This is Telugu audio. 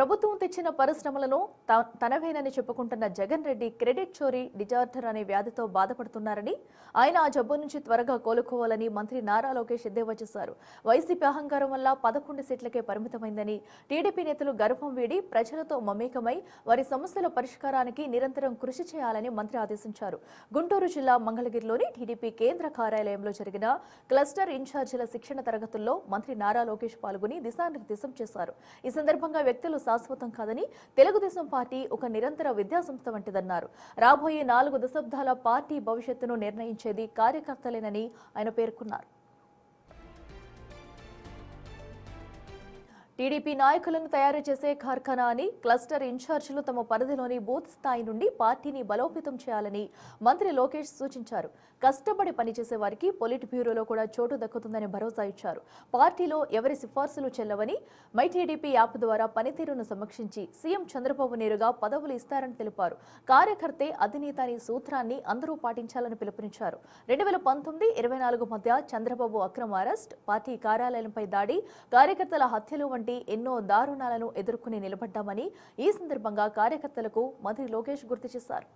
ప్రభుత్వం తెచ్చిన పరిశ్రమలను తనవేనని చెప్పుకుంటున్న జగన్ రెడ్డి క్రెడిట్ చోరీ డిజార్డర్ అనే వ్యాధితో బాధపడుతున్నారని, ఆయన ఆ జబ్బు నుంచి త్వరగా కోలుకోవాలని మంత్రి నారా లోకేష్ ఎద్దేవా చేశారు. వైసీపీ అహంకారం వల్ల 11 సీట్లకే పరిమితమైందని, టీడీపీ నేతలు గర్భం వీడి ప్రజలతో మమేకమై వారి సమస్యల పరిష్కారానికి నిరంతరం కృషి చేయాలని మంత్రి ఆదేశించారు. గుంటూరు జిల్లా మంగళగిరిలోని టీడీపీ కేంద్ర కార్యాలయంలో జరిగిన క్లస్టర్ ఇన్ఛార్జీల శిక్షణ తరగతుల్లో మంత్రి నారా లోకేష్ పాల్గొని దిశానిర్దేశం చేశారు. ఈ సందర్భంగా వ్యక్తులు శాశ్వతం కాదని, తెలుగుదేశం పార్టీ ఒక నిరంతర విద్యాసంస్థ వంటిదన్నారు. రాబోయే 4 దశాబ్దాల పార్టీ భవిష్యత్తును నిర్ణయించేది కార్యకర్తలేనని ఆయన పేర్కొన్నారు. టీడీపీ నాయకులను తయారు చేసే కార్ఖానా అని క్లస్టర్ ఇన్ఛార్జీలు తమ పరిధిలోని బూత్ స్థాయి నుండి పార్టీని బలోపేతం చేయాలని మంత్రి లోకేష్ సూచించారు. కష్టపడి పనిచేసే వారికి పొలిట్ బ్యూరోలో కూడా చోటు దక్కుతుందని భరోసా ఇచ్చారు. పార్టీలో ఎవరి సిఫార్సులు చెల్లవని, మై టీడీపీ యాప్ ద్వారా పనితీరును సమీక్షించి సీఎం చంద్రబాబు నేరుగా పదవులు ఇస్తారని తెలిపారు. కార్యకర్తే అధినేత అనే సూత్రాన్ని అందరూ పాటించాలని పిలుపునిచ్చారు. 2019-24 మధ్య చంద్రబాబు అక్రమ అరెస్ట్, పార్టీ కార్యాలయంపై దాడి, కార్యకర్తల హత్యలు వంటి ఎన్నో దారుణాలను ఎదుర్కొని నిలబడ్డామని ఈ సందర్భంగా కార్యకర్తలకు మంత్రి లోకేష్ గుర్తు చేశారు.